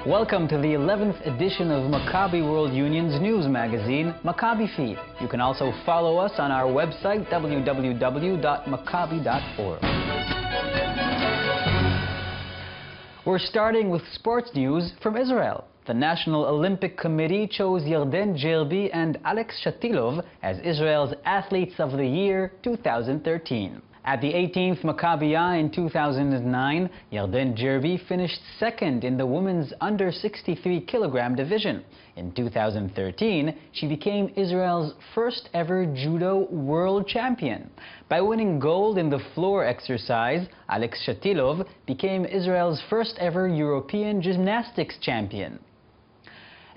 Welcome to the 11th edition of Maccabi World Union's news magazine, Maccabi Feed. You can also follow us on our website, www.maccabi.org. We're starting with sports news from Israel. The National Olympic Committee chose Yarden Jerbi and Alex Shatilov as Israel's Athletes of the Year 2013. At the 18th Maccabiah in 2009, Yarden Jerbi finished second in the women's under 63 kilogram division. In 2013, she became Israel's first ever judo world champion. By winning gold in the floor exercise, Alex Shatilov became Israel's first ever European gymnastics champion.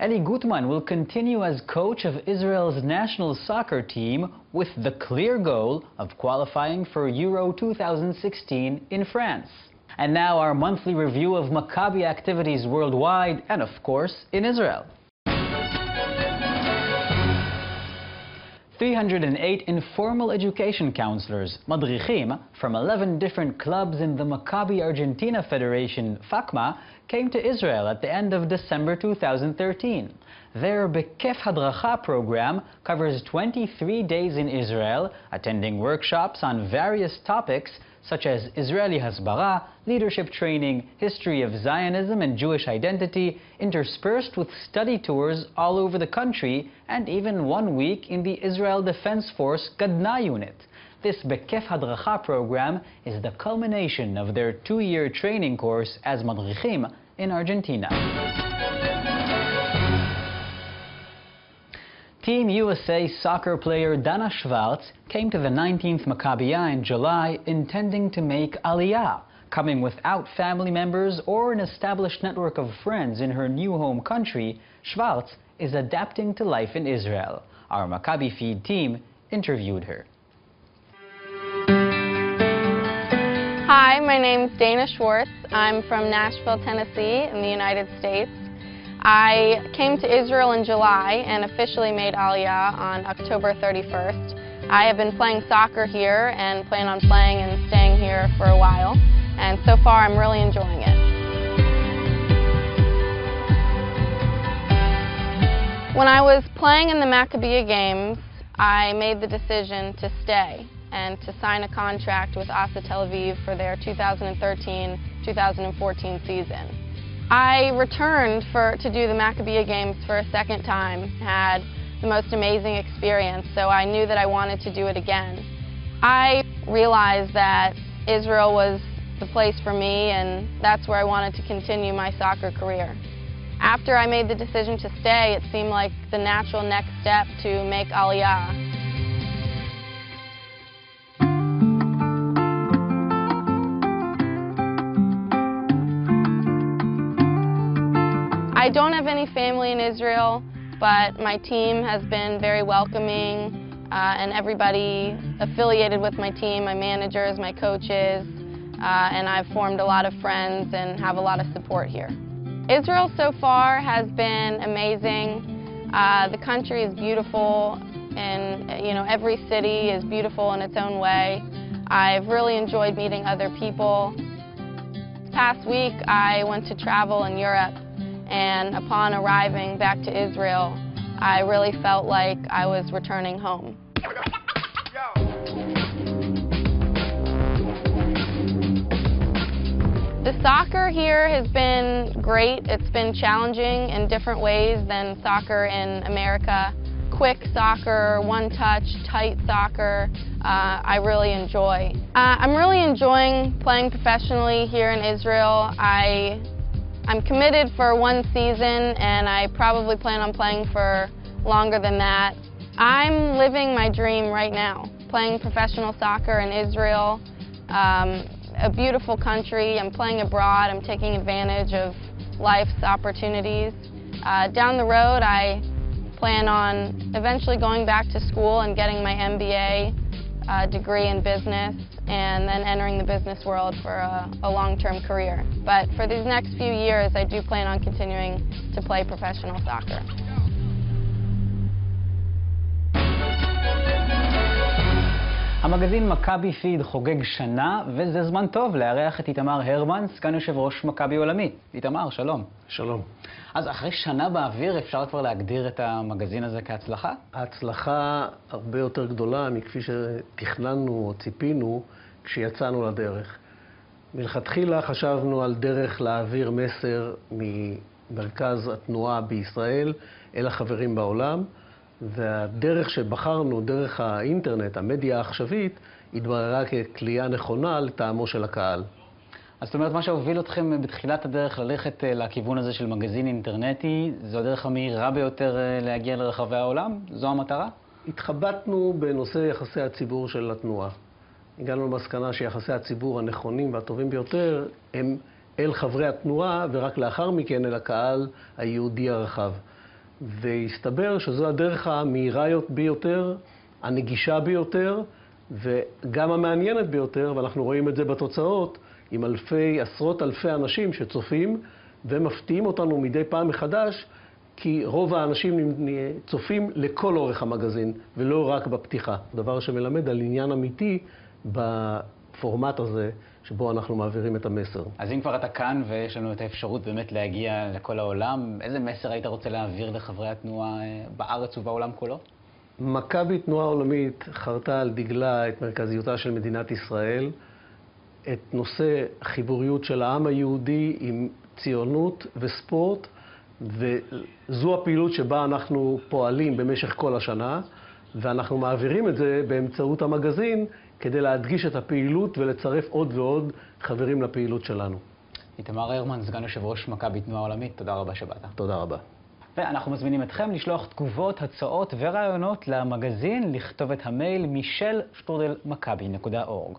Eli Gutman will continue as coach of Israel's national soccer team with the clear goal of qualifying for Euro 2016 in France. And now our monthly review of Maccabi activities worldwide and, of course, in Israel. 308 informal education counselors, madrichim, from 11 different clubs in the Maccabi Argentina Federation, FACMA, came to Israel at the end of December 2013. Their Bekef Hadracha program covers 23 days in Israel, attending workshops on various topics such as Israeli Hasbara, leadership training, history of Zionism and Jewish identity, interspersed with study tours all over the country, and even 1 week in the Israel Defense Force Gadna unit. This Bekef Hadracha program is the culmination of their 2-year training course as madrichim in Argentina. Team USA soccer player Dana Schwartz came to the 19th Maccabiah in July intending to make Aliyah. Coming without family members or an established network of friends in her new home country, Schwartz is adapting to life in Israel. Our Maccabi Feed team interviewed her. Hi, my name's Dana Schwartz. I'm from Nashville, Tennessee in the United States. I came to Israel in July and officially made Aliyah on October 31st. I have been playing soccer here and plan on playing and staying here for a while, and so far I'm really enjoying it. When I was playing in the Maccabiah games, I made the decision to stay and to sign a contract with Asa Tel Aviv for their 2013-2014 season. I returned to do the Maccabiah games for a second time, had the most amazing experience, so I knew that I wanted to do it again. I realized that Israel was the place for me, and that's where I wanted to continue my soccer career. After I made the decision to stay, it seemed like the natural next step to make Aliyah. I don't have any family in Israel, but my team has been very welcoming, and everybody affiliated with my team, my managers, my coaches, and I've formed a lot of friends and have a lot of support here. Israel so far has been amazing. The country is beautiful, and every city is beautiful in its own way. I've really enjoyed meeting other people. This past week I went to travel in Europe, and upon arriving back to Israel, I really felt like I was returning home. The soccer here has been great. It's been challenging in different ways than soccer in America. Quick soccer, one-touch, tight soccer, I really enjoy. I'm really enjoying playing professionally here in Israel. I'm committed for 1 season, and I probably plan on playing for longer than that. I'm living my dream right now, playing professional soccer in Israel, a beautiful country. I'm playing abroad. I'm taking advantage of life's opportunities. Down the road, I plan on eventually going back to school and getting my MBA degree in business, and then entering the business world for a long-term career. But for these next few years, I do plan on continuing to play professional soccer. המגזין מכבי פיד חוגג שנה, וזה זמן טוב לארח את איתמר הרמן, סגן יושב ראש מכבי עולמי. איתמר, שלום. שלום. אז אחרי שנה באוויר אפשר כבר להגדיר את המגזין הזה כהצלחה? ההצלחה הרבה יותר גדולה מכפי שתכננו או ציפינו כשיצאנו לדרך. מלכתחילה חשבנו על דרך להעביר מסר ממרכז התנועה בישראל אל החברים בעולם, והדרך שבחרנו, דרך האינטרנט, המדיה העכשווית, התבררה ככלייה נכונה לטעמו של הקהל. אז זאת אומרת, מה שהוביל אתכם בתחילת הדרך ללכת לכיוון הזה של מגזין אינטרנטי, זו הדרך המהירה ביותר להגיע לרחבי העולם? זו המטרה? התחבטנו בנושא יחסי הציבור של התנועה. הגענו למסקנה שיחסי הציבור הנכונים והטובים ביותר הם אל חברי התנועה, ורק לאחר מכן אל הקהל היהודי הרחב. והסתבר שזו הדרך המהירה ביותר, הנגישה ביותר, וגם המעניינת ביותר, ואנחנו רואים את זה בתוצאות, עם עשרות אלפי אנשים שצופים, ומפתיעים אותנו מדי פעם מחדש, כי רוב האנשים צופים לכל אורך המגזין, ולא רק בפתיחה. דבר שמלמד על עניין אמיתי בפורמט הזה, שבו אנחנו מעבירים את המסר. אז אם כבר אתה כאן ויש לנו את האפשרות באמת להגיע לכל העולם, איזה מסר היית רוצה להעביר לחברי התנועה בארץ ובעולם כולו? מכבי תנועה עולמית חרתה על דגלה את מרכזיותה של מדינת ישראל, את נושא החיבוריות של העם היהודי עם ציונות וספורט, וזו הפעילות שבה אנחנו פועלים במשך כל השנה, ואנחנו מעבירים את זה באמצעות המגזין כדי להדגיש את הפעילות ולצרף עוד ועוד חברים לפעילות שלנו. איתמר הרמן, סגן יושב ראש מכבי תנועה עולמית, תודה רבה שבאת. תודה רבה. ואנחנו מזמינים אתכם לשלוח תגובות, הצעות ורעיונות למגזין, לכתוב את המייל michel@maccabi.org.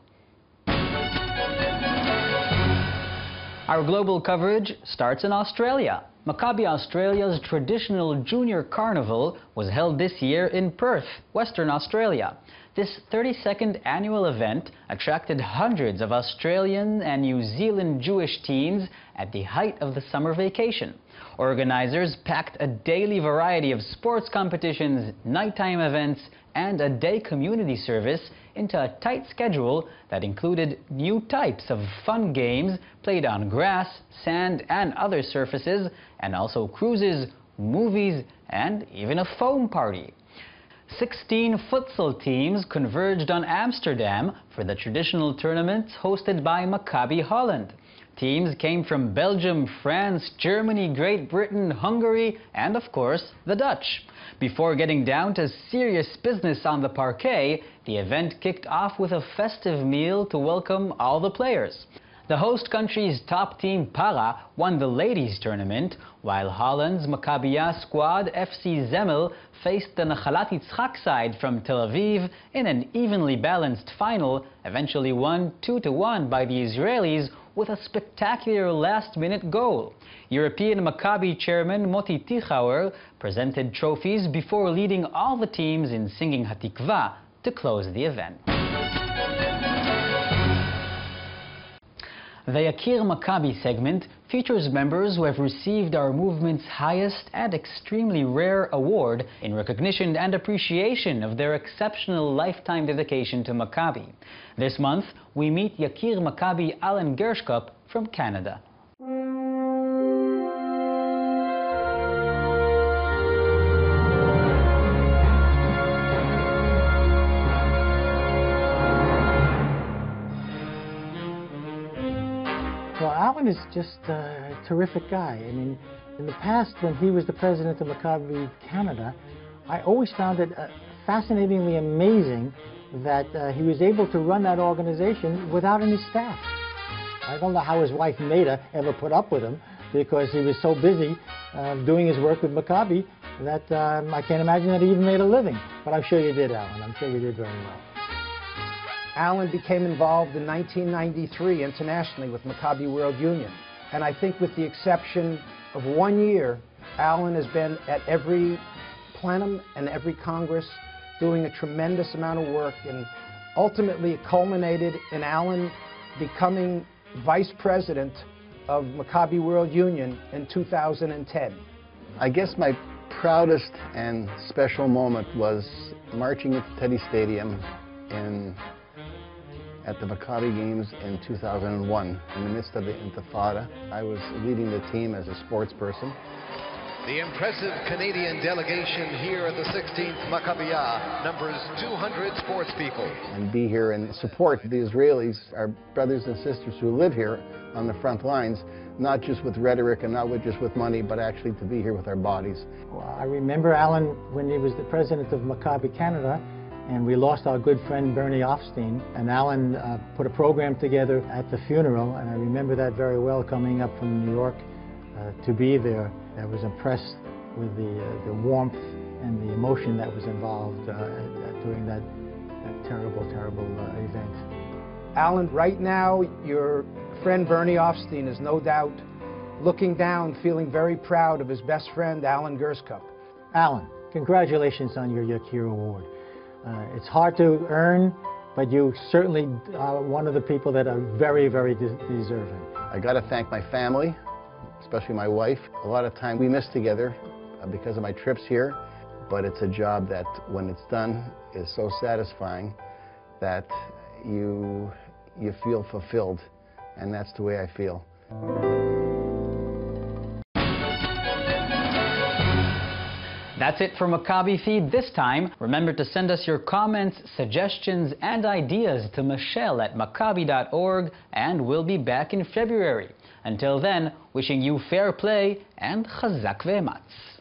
Our global coverage starts in Australia. Maccabi Australia's traditional junior carnival was held this year in Perth, Western Australia. This 32nd annual event attracted hundreds of Australian and New Zealand Jewish teens at the height of the summer vacation. Organizers packed a daily variety of sports competitions, nighttime events, and a day community service into a tight schedule that included new types of fun games played on grass, sand, and other surfaces, and also cruises, movies, and even a foam party. 16 futsal teams converged on Amsterdam for the traditional tournaments hosted by Maccabi Holland. Teams came from Belgium, France, Germany, Great Britain, Hungary, and of course, the Dutch. Before getting down to serious business on the parquet, the event kicked off with a festive meal to welcome all the players. The host country's top team, Para, won the ladies' tournament, while Holland's Maccabiah squad, FC Zemmel, faced the Nachalat Yitzchak side from Tel Aviv in an evenly balanced final, eventually won 2-1 by the Israelis with a spectacular last-minute goal. European Maccabi chairman Moti Tichauer presented trophies before leading all the teams in singing Hatikva to close the event. The Yakir Maccabi segment features members who have received our movement's highest and extremely rare award in recognition and appreciation of their exceptional lifetime dedication to Maccabi. This month, we meet Yakir Maccabi Alan Gershkop from Canada. Well, Alan is just a terrific guy. I mean, in the past, when he was the president of Maccabi Canada, I always found it fascinatingly amazing that he was able to run that organization without any staff. I don't know how his wife Maida ever put up with him, because he was so busy doing his work with Maccabi that I can't imagine that he even made a living. But I'm sure you did, Alan. I'm sure you did very well. Alan became involved in 1993 internationally with Maccabi World Union. And I think with the exception of 1 year, Alan has been at every plenum and every Congress doing a tremendous amount of work, and ultimately it culminated in Alan becoming vice president of Maccabi World Union in 2010. I guess my proudest and special moment was marching at Teddy Stadium at the Maccabi games in 2001. In the midst of the Intifada, I was leading the team as a sports person. The impressive Canadian delegation here at the 16th Maccabiah numbers 200 sports people. And be here and support the Israelis, our brothers and sisters who live here on the front lines, not just with rhetoric and not just with money, but actually to be here with our bodies. Well, I remember Alan when he was the president of Maccabi Canada, and we lost our good friend Bernie Offstein, and Alan put a program together at the funeral, and I remember that very well, coming up from New York to be there. I was impressed with the warmth and the emotion that was involved during that terrible, terrible event. Alan, right now, your friend Bernie Offstein is no doubt looking down, feeling very proud of his best friend, Alan Gerskup. Alan, congratulations on your Yakir Award. It's hard to earn, but you certainly are one of the people that are very, very deserving. I got to thank my family, especially my wife. A lot of time we miss together because of my trips here, but it's a job that, when it's done, is so satisfying that you feel fulfilled, and that's the way I feel. That's it for Maccabi Feed this time. Remember to send us your comments, suggestions, and ideas to michelle@maccabi.org, and we'll be back in February. Until then, wishing you fair play and chazak ve'ematz.